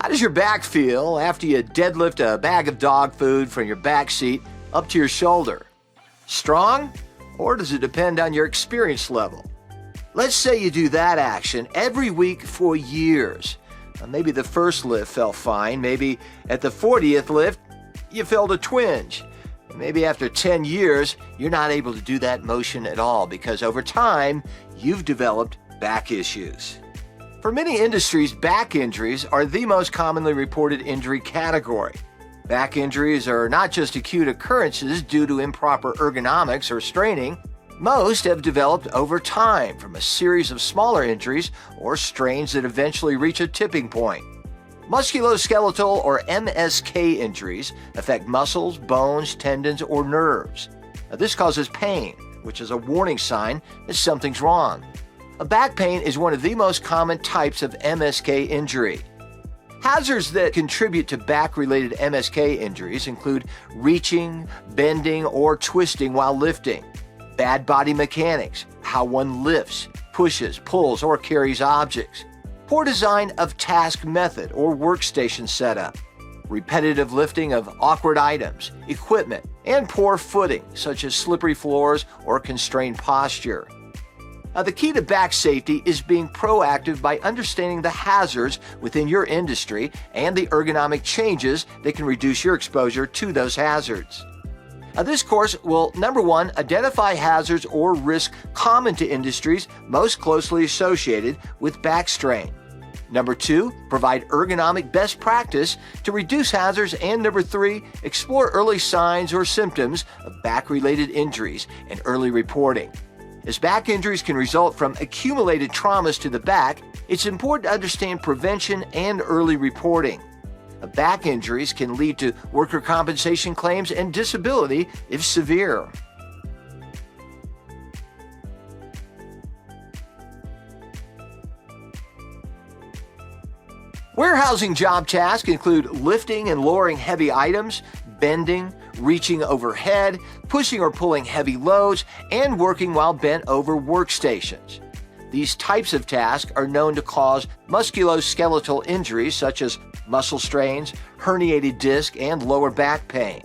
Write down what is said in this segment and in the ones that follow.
does your back feel after you deadlift a bag of dog food from your back seat up to your shoulder? Strong? Or does it depend on your experience level? Let's say you do that action every week for years. Maybe the first lift felt fine. Maybe at the 40th lift, you felt a twinge. Maybe after 10 years, you're not able to do that motion at all because over time, you've developed back issues. For many industries, back injuries are the most commonly reported injury category. Back injuries are not just acute occurrences due to improper ergonomics or straining. Most have developed over time from a series of smaller injuries or strains that eventually reach a tipping point. Musculoskeletal or MSK injuries affect muscles, bones, tendons, or nerves. This causes pain, which is a warning sign that something's wrong. A back pain is one of the most common types of MSK injury. Hazards that contribute to back-related MSK injuries include reaching, bending, or twisting while lifting, bad body mechanics, how one lifts, pushes, pulls, or carries objects, poor design of task method or workstation setup, repetitive lifting of awkward items, equipment, and poor footing, such as slippery floors or constrained posture. The key to back safety is being proactive by understanding the hazards within your industry and the ergonomic changes that can reduce your exposure to those hazards. This course will, number one, identify hazards or risks common to industries most closely associated with back strain. Number two, provide ergonomic best practice to reduce hazards. And number three, explore early signs or symptoms of back-related injuries and early reporting. As back injuries can result from accumulated traumas to the back, it's important to understand prevention and early reporting. Back injuries can lead to worker compensation claims and disability if severe. Warehousing job tasks include lifting and lowering heavy items, bending, reaching overhead, pushing or pulling heavy loads, and working while bent over workstations. These types of tasks are known to cause musculoskeletal injuries such as muscle strains, herniated disc, and lower back pain.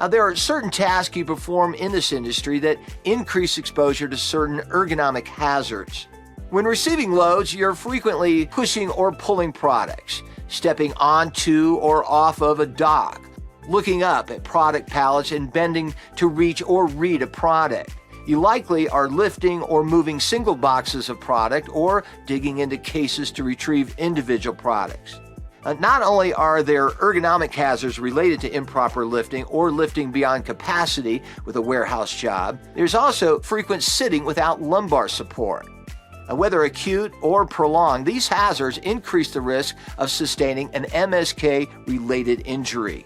There are certain tasks you perform in this industry that increase exposure to certain ergonomic hazards. When receiving loads, you're frequently pushing or pulling products, stepping onto or off of a dock, looking up at product pallets and bending to reach or read a product. You likely are lifting or moving single boxes of product or digging into cases to retrieve individual products. Not only are there ergonomic hazards related to improper lifting or lifting beyond capacity with a warehouse job, there's also frequent sitting without lumbar support. Whether acute or prolonged, these hazards increase the risk of sustaining an MSK-related injury.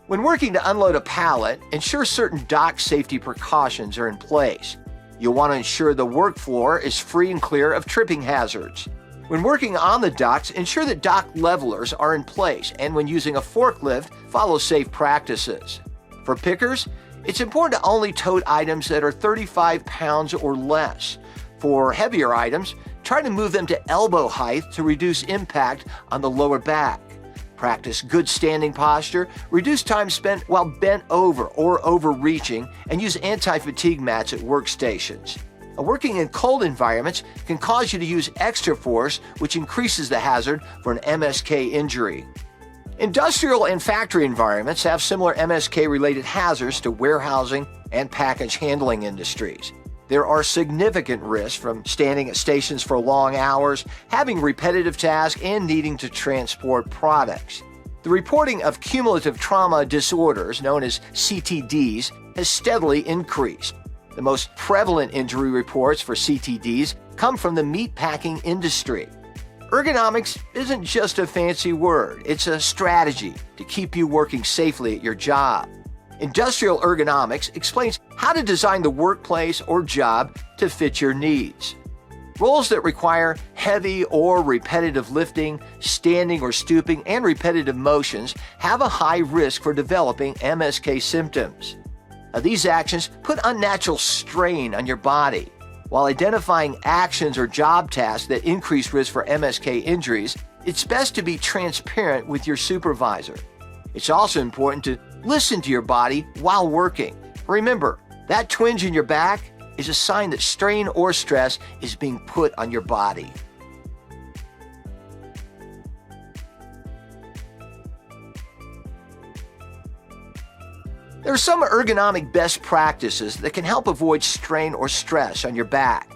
When working to unload a pallet, ensure certain dock safety precautions are in place. You'll want to ensure the work floor is free and clear of tripping hazards. When working on the docks, ensure that dock levelers are in place, and when using a forklift, follow safe practices. For pickers, it's important to only tote items that are 35 pounds or less. For heavier items, try to move them to elbow height to reduce impact on the lower back. Practice good standing posture, reduce time spent while bent over or overreaching, and use anti-fatigue mats at workstations. Working in cold environments can cause you to use extra force, which increases the hazard for an MSK injury. Industrial and factory environments have similar MSK-related hazards to warehousing and package handling industries. There are significant risks from standing at stations for long hours, having repetitive tasks, and needing to transport products. The reporting of cumulative trauma disorders, known as CTDs, has steadily increased. The most prevalent injury reports for CTDs come from the meatpacking industry. Ergonomics isn't just a fancy word, it's a strategy to keep you working safely at your job. Industrial ergonomics explains how to design the workplace or job to fit your needs. Roles that require heavy or repetitive lifting, standing or stooping, and repetitive motions have a high risk for developing MSK symptoms. These actions put unnatural strain on your body. While identifying actions or job tasks that increase risk for MSK injuries, it's best to be transparent with your supervisor. It's also important to listen to your body while working. Remember, that twinge in your back is a sign that strain or stress is being put on your body. There are some ergonomic best practices that can help avoid strain or stress on your back.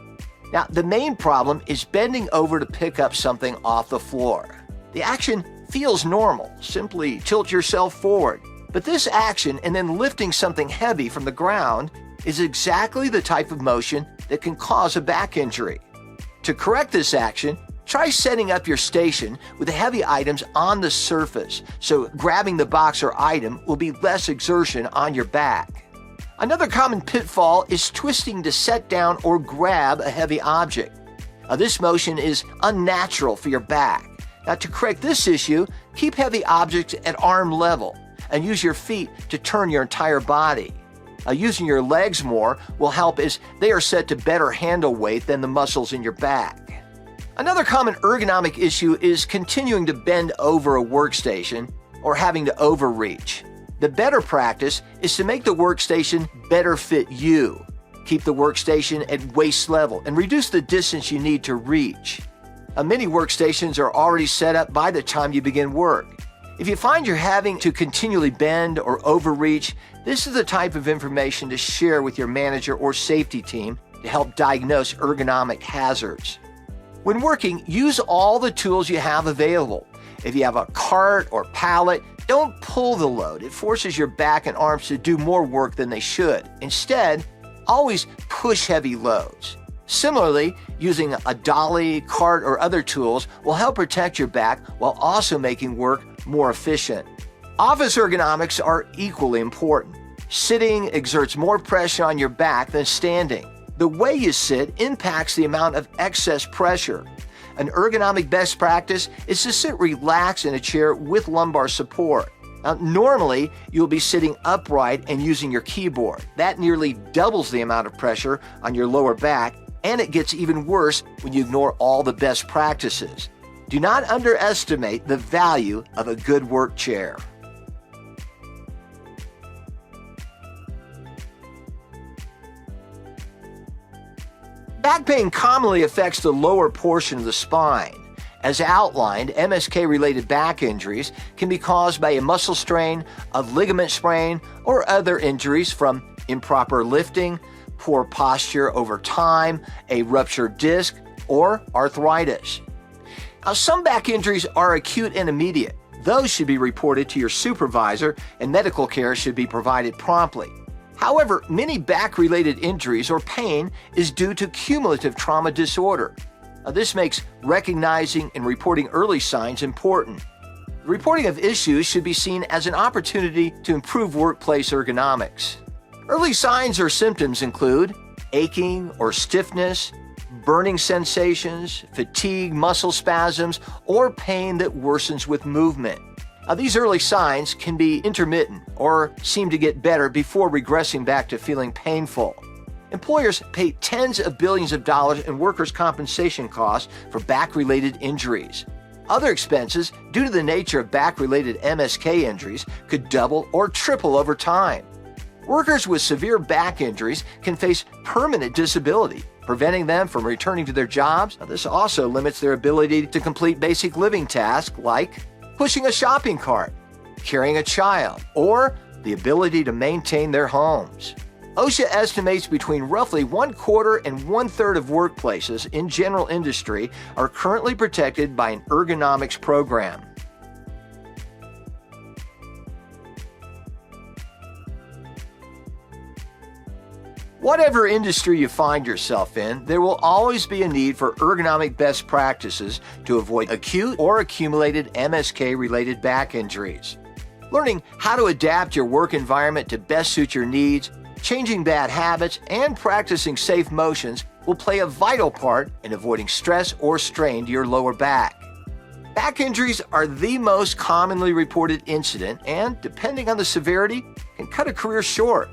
Now, the main problem is bending over to pick up something off the floor. The action feels normal. Simply tilt yourself forward. But this action and then lifting something heavy from the ground is exactly the type of motion that can cause a back injury. To correct this action, try setting up your station with the heavy items on the surface, so grabbing the box or item will be less exertion on your back. Another common pitfall is twisting to set down or grab a heavy object. This motion is unnatural for your back. Now, to correct this issue, keep heavy objects at arm level and use your feet to turn your entire body. Using your legs more will help, as they are set to better handle weight than the muscles in your back. Another common ergonomic issue is continuing to bend over a workstation or having to overreach. The better practice is to make the workstation better fit you. Keep the workstation at waist level and reduce the distance you need to reach. Many workstations are already set up by the time you begin work. If you find you're having to continually bend or overreach, this is the type of information to share with your manager or safety team to help diagnose ergonomic hazards. When working, use all the tools you have available. If you have a cart or pallet, don't pull the load. It forces your back and arms to do more work than they should. Instead, always push heavy loads. Similarly, using a dolly, cart, or other tools will help protect your back while also making work more efficient. Office ergonomics are equally important. Sitting exerts more pressure on your back than standing. The way you sit impacts the amount of excess pressure. An ergonomic best practice is to sit relaxed in a chair with lumbar support. Now, normally, you'll be sitting upright and using your keyboard. That nearly doubles the amount of pressure on your lower back, and it gets even worse when you ignore all the best practices. Do not underestimate the value of a good work chair. Back pain commonly affects the lower portion of the spine. As outlined, MSK-related back injuries can be caused by a muscle strain, a ligament sprain, or other injuries from improper lifting, poor posture over time, a ruptured disc, or arthritis. Now, some back injuries are acute and immediate. Those should be reported to your supervisor, and medical care should be provided promptly. However, many back-related injuries or pain is due to cumulative trauma disorder. This makes recognizing and reporting early signs important. The reporting of issues should be seen as an opportunity to improve workplace ergonomics. Early signs or symptoms include aching or stiffness, burning sensations, fatigue, muscle spasms, or pain that worsens with movement. These early signs can be intermittent or seem to get better before regressing back to feeling painful. Employers pay tens of billions of dollars in workers' compensation costs for back-related injuries. Other expenses, due to the nature of back-related MSK injuries, could double or triple over time. Workers with severe back injuries can face permanent disability, preventing them from returning to their jobs. This also limits their ability to complete basic living tasks like pushing a shopping cart, carrying a child, or the ability to maintain their homes. OSHA estimates between roughly 1/4 and 1/3 of workplaces in general industry are currently protected by an ergonomics program. Whatever industry you find yourself in, there will always be a need for ergonomic best practices to avoid acute or accumulated MSK-related back injuries. Learning how to adapt your work environment to best suit your needs, changing bad habits, and practicing safe motions will play a vital part in avoiding stress or strain to your lower back. Back injuries are the most commonly reported incident and, depending on the severity, can cut a career short.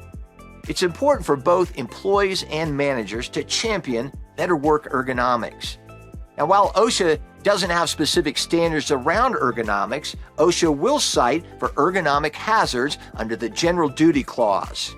It's important for both employees and managers to champion better work ergonomics. Now, while OSHA doesn't have specific standards around ergonomics, OSHA will cite for ergonomic hazards under the General Duty Clause.